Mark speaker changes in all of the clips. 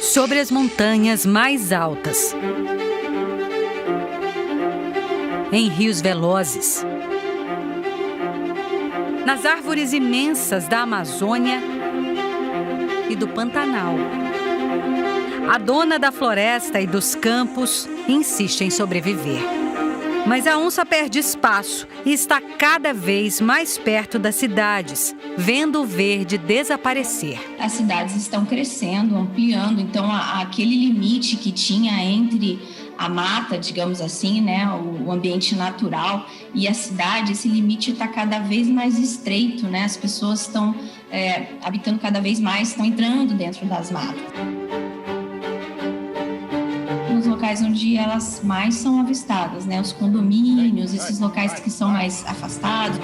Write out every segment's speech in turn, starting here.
Speaker 1: Sobre as montanhas mais altas, em rios velozes, nas árvores imensas da Amazônia e do Pantanal. A dona da floresta e dos campos insiste em sobreviver. Mas a onça perde espaço e está cada vez mais perto das cidades, vendo o verde desaparecer.
Speaker 2: As cidades estão crescendo, ampliando, então aquele limite que tinha entre a mata, digamos assim, né, o ambiente natural e a cidade, esse limite está cada vez mais estreito, né? As pessoas estão habitando cada vez mais, estão entrando dentro das matas. Nos locais onde elas mais são avistadas, né? Os condomínios, esses locais que são mais afastados.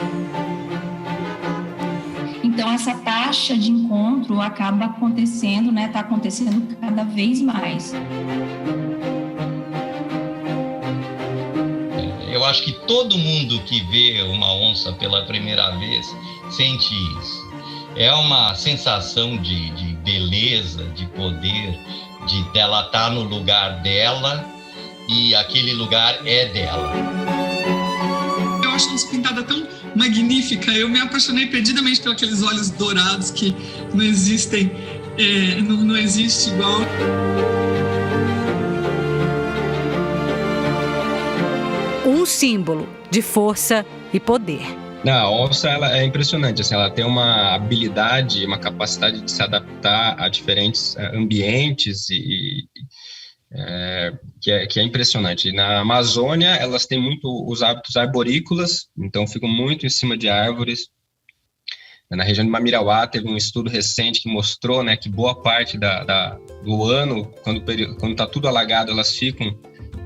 Speaker 2: Então, essa taxa de encontro acaba acontecendo, né? Está acontecendo cada vez mais.
Speaker 3: Eu acho que todo mundo que vê uma onça pela primeira vez sente isso. É uma sensação de beleza, de poder, de dela estar no lugar dela e aquele lugar é dela.
Speaker 4: Eu acho a onça pintada tão magnífica, eu me apaixonei perdidamente por aqueles olhos dourados que não existem, não existe igual.
Speaker 1: Um símbolo de força e poder.
Speaker 5: A onça ela é impressionante, assim, ela tem uma habilidade, uma capacidade de se adaptar a diferentes ambientes que é impressionante. Na Amazônia, elas têm muito os hábitos arborícolas, então ficam muito em cima de árvores. Na região de Mamirauá, teve um estudo recente que mostrou, né, que boa parte do ano, quando está tudo alagado, elas ficam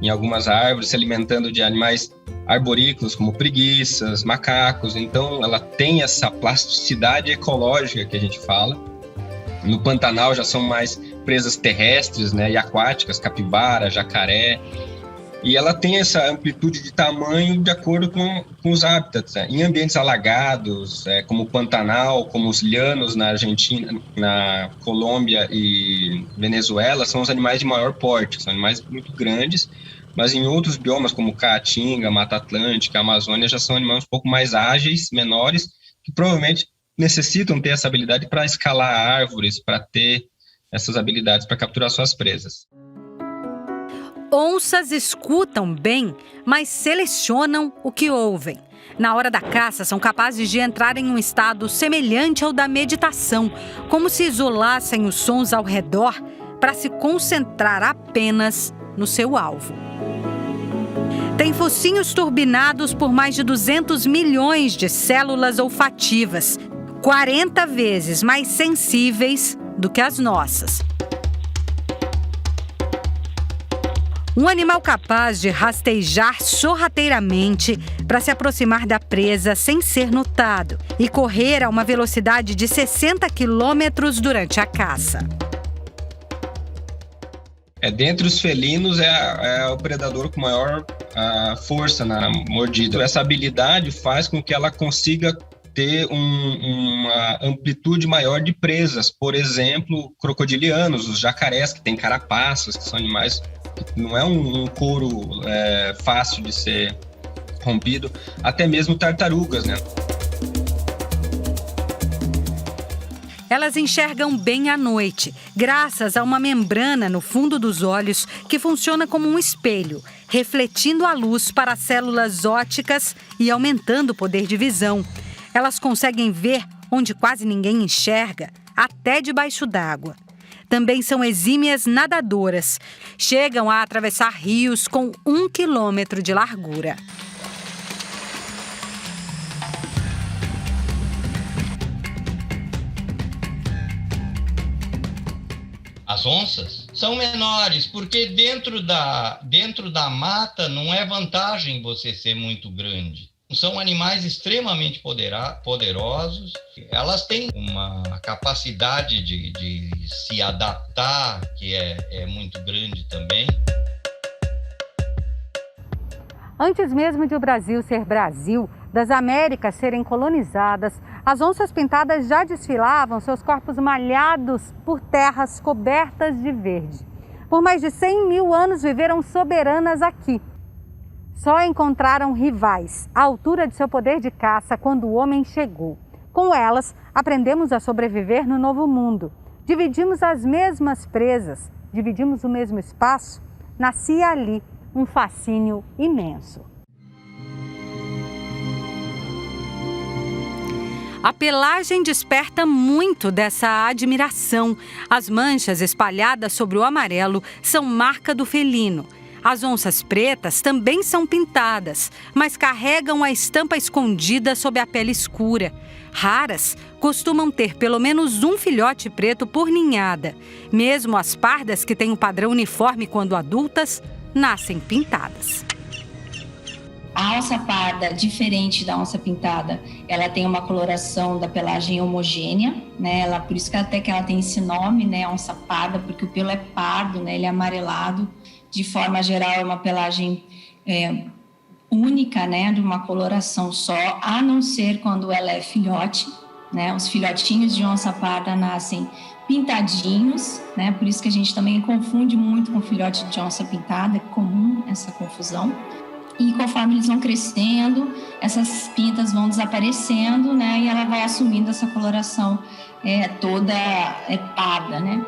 Speaker 5: em algumas árvores, se alimentando de animais arborícolas, como preguiças, macacos. Então, ela tem essa plasticidade ecológica que a gente fala. No Pantanal já são mais presas terrestres, né, e aquáticas, capivara, jacaré. E ela tem essa amplitude de tamanho de acordo com os hábitats. Né? Em ambientes alagados, como o Pantanal, como os llanos na Argentina, na Colômbia e Venezuela, são os animais de maior porte, são animais muito grandes, mas em outros biomas, como Caatinga, Mata Atlântica, Amazônia, já são animais um pouco mais ágeis, menores, que provavelmente necessitam ter essa habilidade para escalar árvores, para ter essas habilidades para capturar suas presas.
Speaker 1: Onças escutam bem, mas selecionam o que ouvem. Na hora da caça, são capazes de entrar em um estado semelhante ao da meditação, como se isolassem os sons ao redor para se concentrar apenas no seu alvo. Tem focinhos turbinados por mais de 200 milhões de células olfativas, 40 vezes mais sensíveis do que as nossas. Um animal capaz de rastejar sorrateiramente para se aproximar da presa sem ser notado e correr a uma velocidade de 60 quilômetros durante a caça.
Speaker 5: Dentre os felinos, é o predador com maior força na mordida. Essa habilidade faz com que ela consiga ter uma amplitude maior de presas. Por exemplo, crocodilianos, os jacarés, que têm carapaças, que são animais que não é um couro fácil de ser rompido. Até mesmo tartarugas, né?
Speaker 1: Elas enxergam bem à noite, graças a uma membrana no fundo dos olhos que funciona como um espelho, refletindo a luz para as células ópticas e aumentando o poder de visão. Elas conseguem ver onde quase ninguém enxerga, até debaixo d'água. Também são exímias nadadoras. Chegam a atravessar rios com 1 quilômetro de largura.
Speaker 3: As onças são menores, porque dentro da mata não é vantagem você ser muito grande. São animais extremamente poderosos, elas têm uma capacidade de se adaptar, que é muito grande também.
Speaker 1: Antes mesmo de o Brasil ser Brasil, das Américas serem colonizadas, As onças pintadas já desfilavam, seus corpos malhados por terras cobertas de verde. Por mais de 100 mil anos viveram soberanas aqui. Só encontraram rivais à altura de seu poder de caça quando o homem chegou. Com elas, aprendemos a sobreviver no novo mundo. Dividimos as mesmas presas, dividimos o mesmo espaço. Nascia ali um fascínio imenso. A pelagem desperta muito dessa admiração. As manchas espalhadas sobre o amarelo são marca do felino. As onças pretas também são pintadas, mas carregam a estampa escondida sob a pele escura. Raras costumam ter pelo menos um filhote preto por ninhada. Mesmo as pardas, que têm o padrão uniforme quando adultas, nascem pintadas.
Speaker 2: A onça parda, diferente da onça pintada, ela tem uma coloração da pelagem homogênea, né? Por isso que até que ela tem esse nome, né? Onça parda, porque o pelo é pardo, né? Ele é amarelado. De forma geral, é uma pelagem única, né? De uma coloração só, a não ser quando ela é filhote, né? Os filhotinhos de onça parda nascem pintadinhos, né? Por isso que a gente também confunde muito com filhote de onça pintada, é comum essa confusão. E conforme eles vão crescendo, essas pintas vão desaparecendo, né? E ela vai assumindo essa coloração toda parda, né?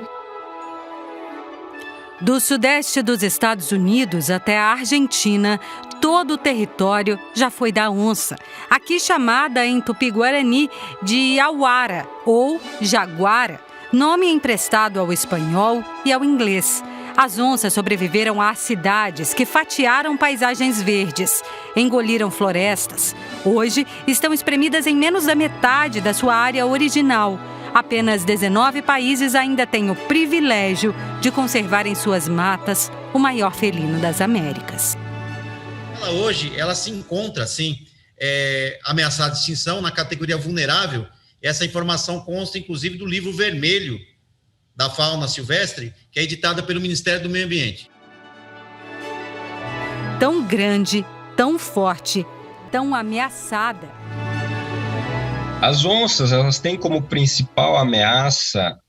Speaker 1: Do sudeste dos Estados Unidos até a Argentina, todo o território já foi da onça, aqui chamada em tupi-guarani de auara ou jaguara, nome emprestado ao espanhol e ao inglês. As onças sobreviveram às cidades que fatiaram paisagens verdes, engoliram florestas. Hoje estão espremidas em menos da metade da sua área original. Apenas 19 países ainda têm o privilégio de conservar em suas matas o maior felino das Américas.
Speaker 6: Hoje ela se encontra, sim, ameaçada de extinção na categoria vulnerável. Essa informação consta, inclusive, do livro vermelho da fauna silvestre, que é editada pelo Ministério do Meio Ambiente.
Speaker 1: Tão grande, tão forte, tão ameaçada.
Speaker 5: As onças, elas têm como principal ameaça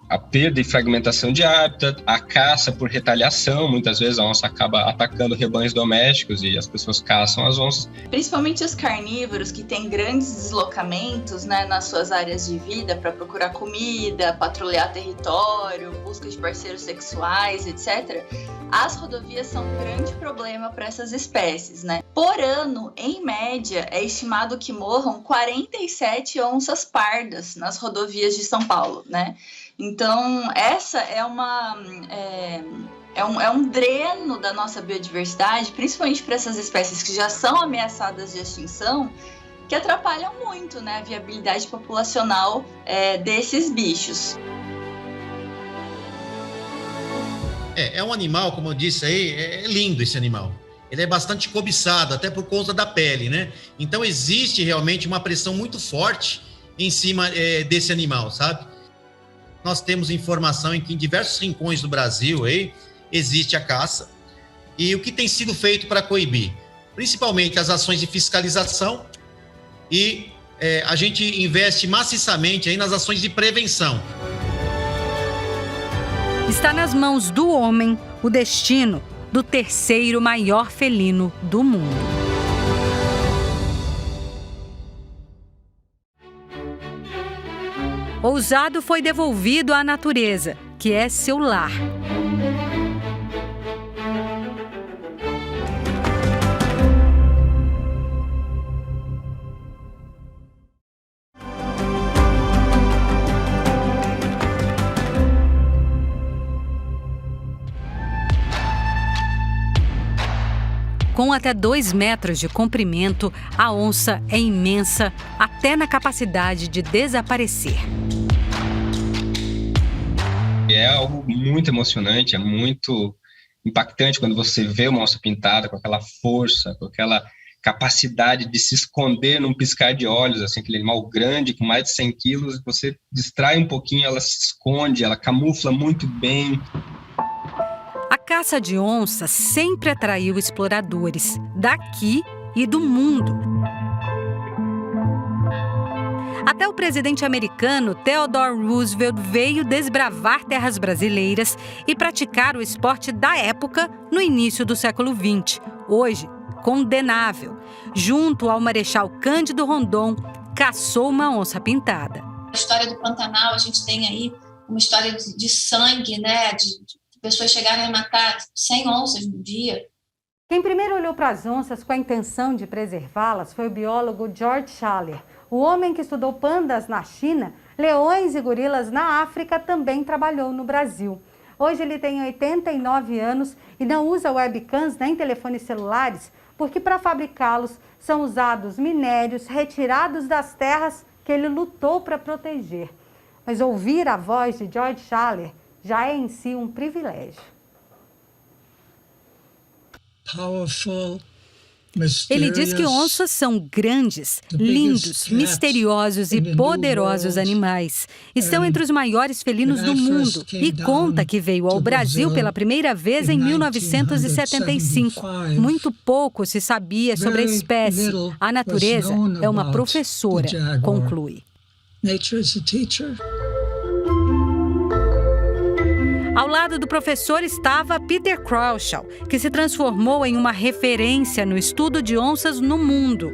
Speaker 5: a perda e fragmentação de hábitat, a caça por retaliação. Muitas vezes a onça acaba atacando rebanhos domésticos e as pessoas caçam as onças.
Speaker 7: Principalmente os carnívoros, que têm grandes deslocamentos, né, nas suas áreas de vida para procurar comida, patrulhar território, busca de parceiros sexuais, etc. As rodovias são um grande problema para essas espécies, né? Por ano, em média, é estimado que morram 47 onças pardas nas rodovias de São Paulo, né? Então, essa é um dreno da nossa biodiversidade, principalmente para essas espécies que já são ameaçadas de extinção, que atrapalham muito, né, a viabilidade populacional desses bichos.
Speaker 6: É um animal, como eu disse aí, é lindo esse animal. Ele é bastante cobiçado, até por conta da pele, né? Então, existe realmente uma pressão muito forte em cima desse animal, sabe? Nós temos informação em que em diversos rincões do Brasil aí, existe a caça. E o que tem sido feito para coibir? Principalmente as ações de fiscalização e a gente investe maciçamente aí nas ações de prevenção.
Speaker 1: Está nas mãos do homem o destino do terceiro maior felino do mundo. Ousado foi devolvido à natureza, que é seu lar. Com até 2 metros de comprimento, a onça é imensa até na capacidade de desaparecer.
Speaker 5: É algo muito emocionante, é muito impactante quando você vê uma onça pintada com aquela força, com aquela capacidade de se esconder num piscar de olhos, assim, aquele animal grande com mais de 100 quilos, você distrai um pouquinho, ela se esconde, ela camufla muito bem.
Speaker 1: A caça de onça sempre atraiu exploradores daqui e do mundo. Até o presidente americano Theodore Roosevelt veio desbravar terras brasileiras e praticar o esporte da época no início do século XX, hoje condenável. Junto ao Marechal Cândido Rondon, caçou uma onça pintada.
Speaker 8: A história do Pantanal, a gente tem aí uma história de sangue, né? De pessoas chegarem a matar 100 onças no dia.
Speaker 1: Quem primeiro olhou para as onças com a intenção de preservá-las foi o biólogo George Schaller. O homem que estudou pandas na China, leões e gorilas na África, também trabalhou no Brasil. Hoje ele tem 89 anos e não usa webcams nem telefones celulares, porque para fabricá-los são usados minérios retirados das terras que ele lutou para proteger. Mas ouvir a voz de George Schaller já é em si um privilégio. Ele diz que onças são grandes, lindos, misteriosos e poderosos animais. Estão entre os maiores felinos do mundo e conta que veio ao Brasil pela primeira vez em 1975. Muito pouco se sabia sobre a espécie. A natureza é uma professora, conclui. Ao lado do professor estava Peter Crouchel, que se transformou em uma referência no estudo de onças no mundo.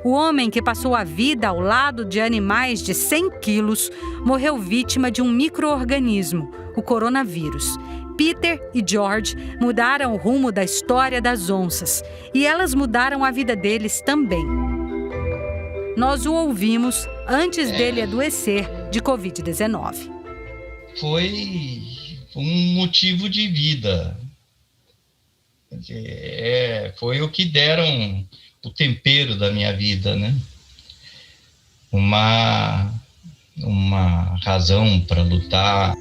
Speaker 1: O homem que passou a vida ao lado de animais de 100 quilos morreu vítima de um micro-organismo, o coronavírus. Peter e George mudaram o rumo da história das onças e elas mudaram a vida deles também. Nós o ouvimos antes dele adoecer de Covid-19.
Speaker 3: Foi um motivo de vida. Foi o que deram o tempero da minha vida, né? Uma razão para lutar.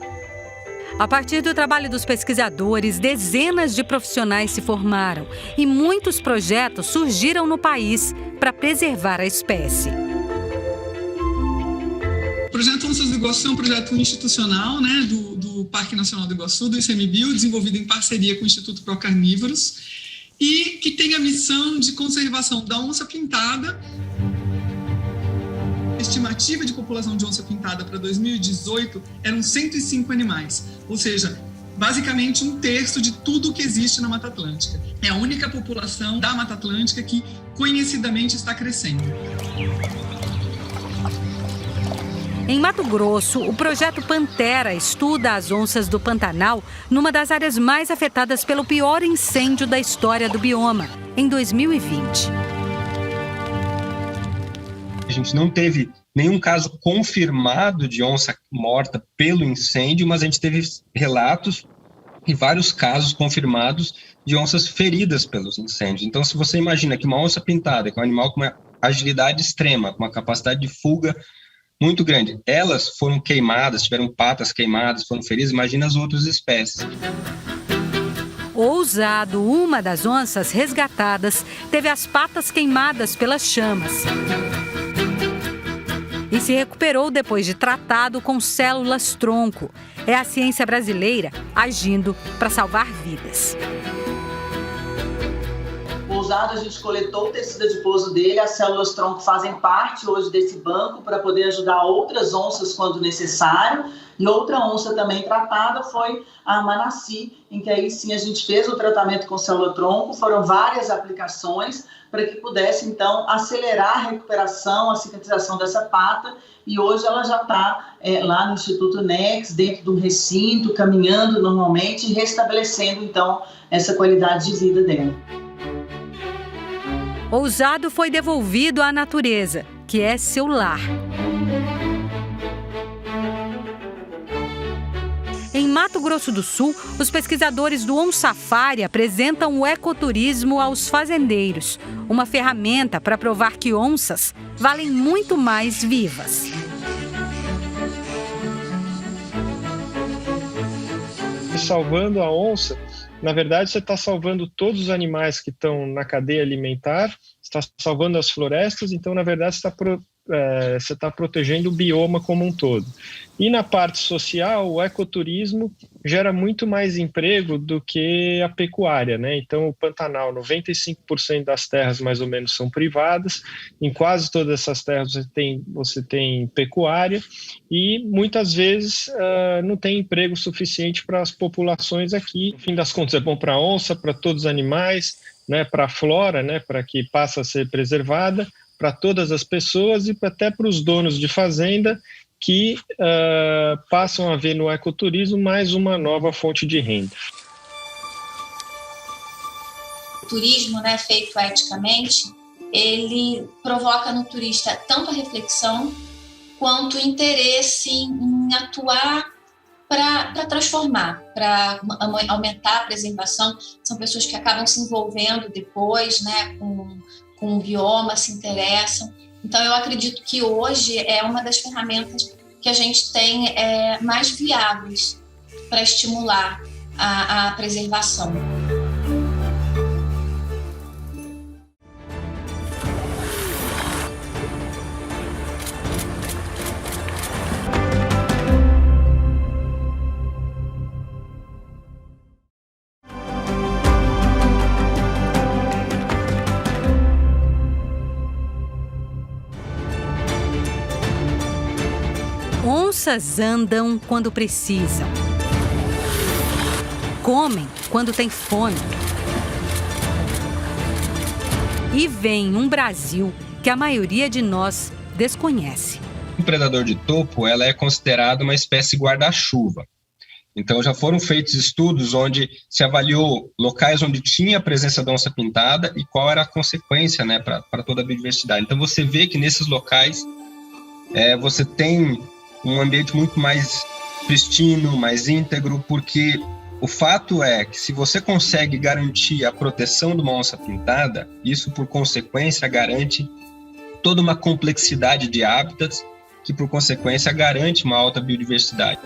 Speaker 1: A partir do trabalho dos pesquisadores, dezenas de profissionais se formaram e muitos projetos surgiram no país para preservar a espécie.
Speaker 4: O projeto Onças do Iguaçu é um projeto institucional, né, do Parque Nacional do Iguaçu, do ICMBio, desenvolvido em parceria com o Instituto Procarnívoros, e que tem a missão de conservação da onça pintada. A estimativa de população de onça pintada para 2018 eram 105 animais, ou seja, basicamente 1/3 de tudo que existe na Mata Atlântica. É a única população da Mata Atlântica que conhecidamente está crescendo.
Speaker 1: Em Mato Grosso, o projeto Pantera estuda as onças do Pantanal numa das áreas mais afetadas pelo pior incêndio da história do bioma, em 2020.
Speaker 5: A gente não teve nenhum caso confirmado de onça morta pelo incêndio, mas a gente teve relatos e vários casos confirmados de onças feridas pelos incêndios. Então, se você imagina que uma onça pintada, que é um animal com uma agilidade extrema, com uma capacidade de fuga muito grande, elas foram queimadas, tiveram patas queimadas, foram feridas, imagina as outras espécies.
Speaker 1: Ousado, uma das onças resgatadas teve as patas queimadas pelas chamas e se recuperou depois de tratado com células-tronco. É a ciência brasileira agindo para salvar vidas.
Speaker 9: Ousado, a gente coletou o tecido adiposo dele, as células-tronco fazem parte hoje desse banco para poder ajudar outras onças quando necessário. E outra onça também tratada foi a Manassi, em que aí sim a gente fez o tratamento com célula-tronco, foram várias aplicações para que pudesse então acelerar a recuperação, a cicatrização dessa pata, e hoje ela já está lá no Instituto Nex, dentro do recinto, caminhando normalmente e restabelecendo então essa qualidade de vida dela.
Speaker 1: Ousado foi devolvido à natureza, que é seu lar. Em Mato Grosso do Sul, os pesquisadores do OnSafari apresentam o ecoturismo aos fazendeiros, uma ferramenta para provar que onças valem muito mais vivas.
Speaker 10: Salvando a onça, na verdade, você está salvando todos os animais que estão na cadeia alimentar, está salvando as florestas, então, na verdade, você está você tá protegendo o bioma como um todo. E na parte social, o ecoturismo gera muito mais emprego do que a pecuária, né? Então, o Pantanal, 95% das terras mais ou menos são privadas, em quase todas essas terras você tem pecuária e muitas vezes não tem emprego suficiente para as populações aqui. No fim das contas, é bom para a onça, para todos os animais, né? Para a flora, né? Para que passe a ser preservada, para todas as pessoas e até para os donos de fazenda, que passam a ver no ecoturismo mais uma nova fonte de renda.
Speaker 8: O turismo, né, feito eticamente, ele provoca no turista tanto a reflexão quanto o interesse em atuar para transformar, para aumentar a preservação. São pessoas que acabam se envolvendo depois, né, com o bioma, se interessam. Então, eu acredito que hoje é uma das ferramentas que a gente tem mais viáveis para estimular a preservação.
Speaker 1: Onças andam quando precisam. Comem quando tem fome. E vem um Brasil que a maioria de nós desconhece.
Speaker 5: O predador de topo, ela é considerada uma espécie guarda-chuva. Então, já foram feitos estudos onde se avaliou locais onde tinha a presença da onça pintada e qual era a consequência, né, para toda a biodiversidade. Então, você vê que nesses locais você tem um ambiente muito mais pristino, mais íntegro, porque o fato é que se você consegue garantir a proteção de uma onça pintada, isso, por consequência, garante toda uma complexidade de hábitats que, por consequência, garante uma alta biodiversidade.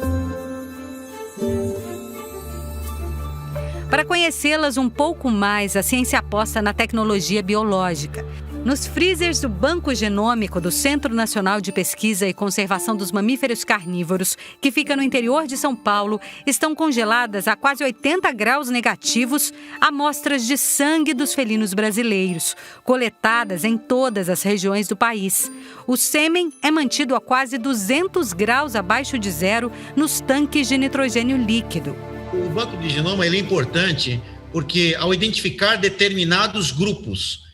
Speaker 1: Para conhecê-las um pouco mais, a ciência aposta na tecnologia biológica. Nos freezers do Banco Genômico do Centro Nacional de Pesquisa e Conservação dos Mamíferos Carnívoros, que fica no interior de São Paulo, estão congeladas a quase 80 graus negativos amostras de sangue dos felinos brasileiros, coletadas em todas as regiões do país. O sêmen é mantido a quase 200 graus abaixo de zero nos tanques de nitrogênio líquido.
Speaker 6: O banco de genoma ele é importante porque, ao identificar determinados grupos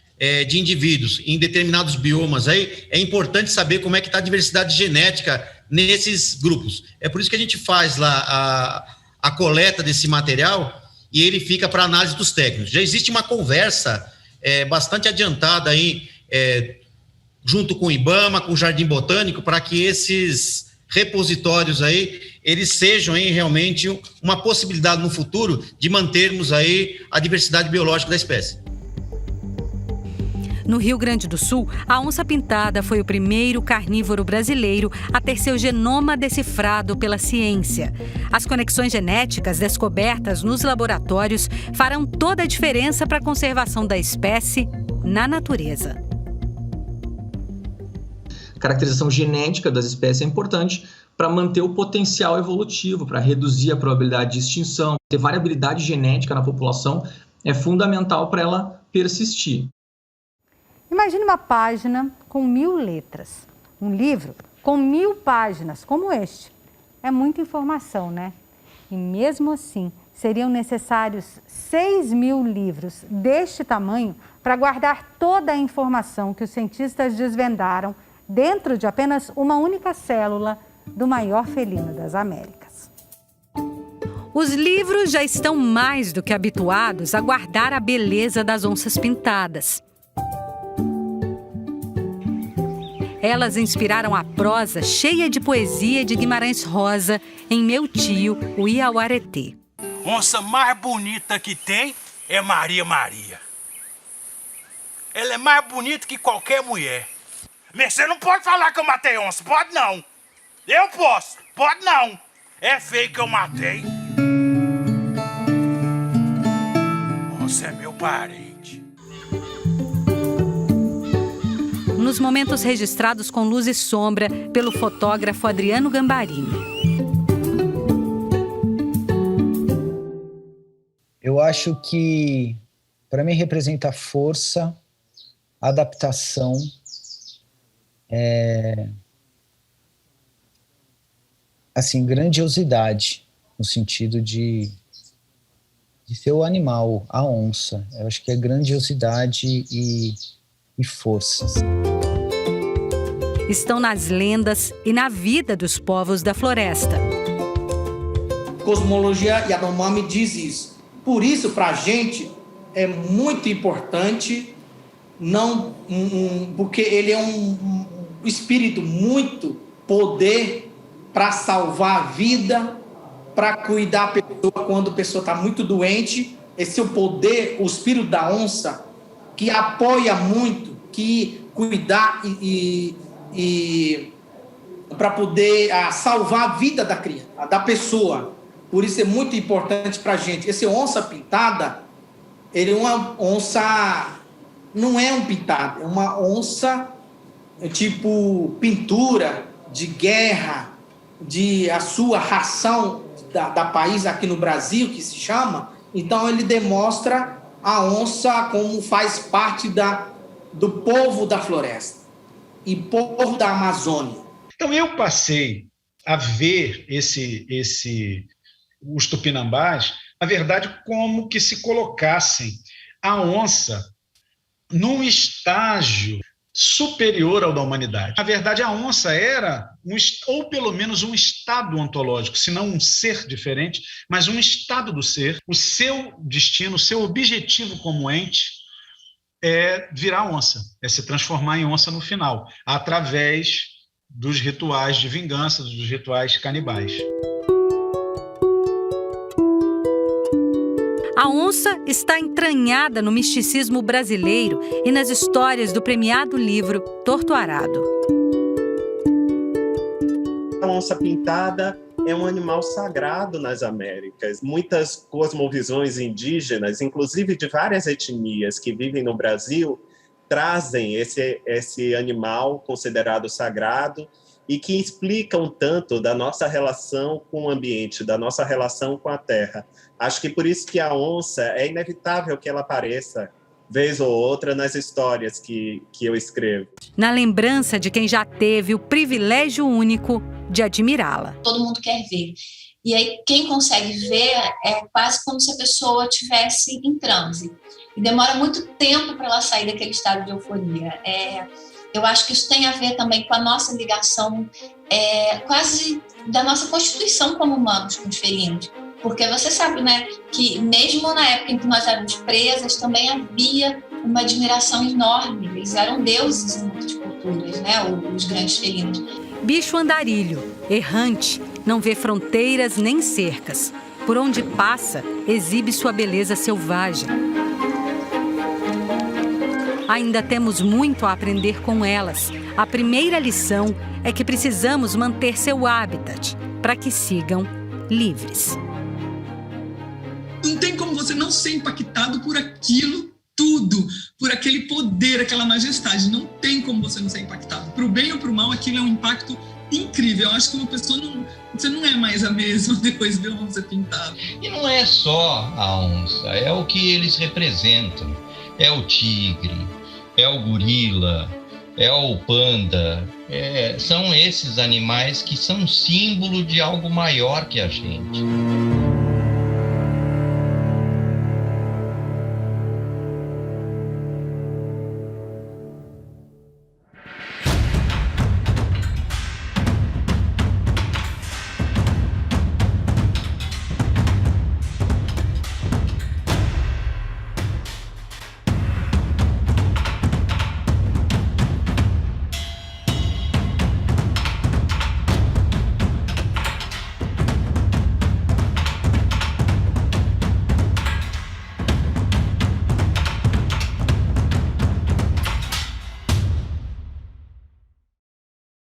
Speaker 6: de indivíduos em determinados biomas, aí é importante saber como é que está a diversidade genética nesses grupos. É por isso que a gente faz lá a coleta desse material e ele fica para análise dos técnicos. Já existe uma conversa bastante adiantada aí, junto com o IBAMA, com o Jardim Botânico, para que esses repositórios aí, eles sejam aí realmente uma possibilidade no futuro de mantermos aí a diversidade biológica da espécie.
Speaker 1: No Rio Grande do Sul, a onça-pintada foi o primeiro carnívoro brasileiro a ter seu genoma decifrado pela ciência. As conexões genéticas descobertas nos laboratórios farão toda a diferença para a conservação da espécie na natureza.
Speaker 11: A caracterização genética das espécies é importante para manter o potencial evolutivo, para reduzir a probabilidade de extinção. Ter variabilidade genética na população é fundamental para ela persistir.
Speaker 1: Imagine uma página com 1000 letras. Um livro com 1000 páginas, como este. É muita informação, né? E mesmo assim, seriam necessários 6.000 livros deste tamanho para guardar toda a informação que os cientistas desvendaram dentro de apenas uma única célula do maior felino das Américas. Os livros já estão mais do que habituados a guardar a beleza das onças pintadas. Elas inspiraram a prosa cheia de poesia de Guimarães Rosa em Meu Tio, o Iauaretê.
Speaker 12: Onça mais bonita que tem é Maria Maria. Ela é mais bonita que qualquer mulher. Mas você não pode falar que eu matei onça, pode não. Eu posso, pode não. É feio que eu matei. Onça é meu parente.
Speaker 1: nos momentos registrados com luz e sombra pelo fotógrafo Adriano Gambarini.
Speaker 13: Eu acho que, para mim, representa força, adaptação, grandiosidade, no sentido de ser o animal, a onça. Eu acho que é grandiosidade e forças.
Speaker 1: Estão nas lendas e na vida dos povos da floresta.
Speaker 14: Cosmologia Yanomami diz isso. Por isso, para a gente, é muito importante, porque ele é um espírito muito poder para salvar a vida, para cuidar da pessoa quando a pessoa está muito doente. Esse é o poder, o espírito da onça, que apoia muito, que cuidar e para poder salvar a vida da criança, da pessoa. Por isso é muito importante para a gente. Esse onça pintada, ele é uma onça, não é um pintado, é uma onça tipo pintura de guerra, de a sua ração da país aqui no Brasil, que se chama. Então ele demonstra a onça como faz parte do povo da floresta e povo da Amazônia.
Speaker 15: Então eu passei a ver os tupinambás, na verdade, como que se colocassem a onça num estágio superior ao da humanidade. Na verdade, a onça era, ou pelo menos um estado ontológico, se não um ser diferente, mas um estado do ser. O seu destino, o seu objetivo como ente é virar onça, é se transformar em onça no final, através dos rituais de vingança, dos rituais canibais.
Speaker 1: A onça está entranhada no misticismo brasileiro e nas histórias do premiado livro Torto Arado.
Speaker 16: A onça pintada é um animal sagrado nas Américas. Muitas cosmovisões indígenas, inclusive de várias etnias que vivem no Brasil, trazem esse animal considerado sagrado e que explicam tanto da nossa relação com o ambiente, da nossa relação com a terra. Acho que por isso que a onça é inevitável que ela apareça, vez ou outra, nas histórias que eu escrevo.
Speaker 1: Na lembrança de quem já teve o privilégio único de admirá-la.
Speaker 8: Todo mundo quer ver. E aí, quem consegue ver é quase como se a pessoa estivesse em transe. E demora muito tempo para ela sair daquele estado de euforia. Eu acho que isso tem a ver também com a nossa ligação, quase da nossa constituição como humanos com os felinos. Porque você sabe, né, que mesmo na época em que nós éramos presas, também havia uma admiração enorme. Eles eram deuses em muitas culturas, né, os grandes felinos.
Speaker 1: Bicho andarilho, errante, não vê fronteiras nem cercas. Por onde passa, exibe sua beleza selvagem. Ainda temos muito a aprender com elas. A primeira lição é que precisamos manter seu habitat para que sigam livres.
Speaker 4: Não tem como você não ser impactado por aquilo tudo, por aquele poder, aquela majestade. Não tem como você não ser impactado. Para o bem ou para o mal, aquilo é um impacto incrível. Eu acho que uma pessoa você não é mais a mesma depois de ver uma onça pintada.
Speaker 3: E não é só a onça, é o que eles representam. É o tigre, é o gorila, é o panda. São esses animais que são símbolo de algo maior que a gente.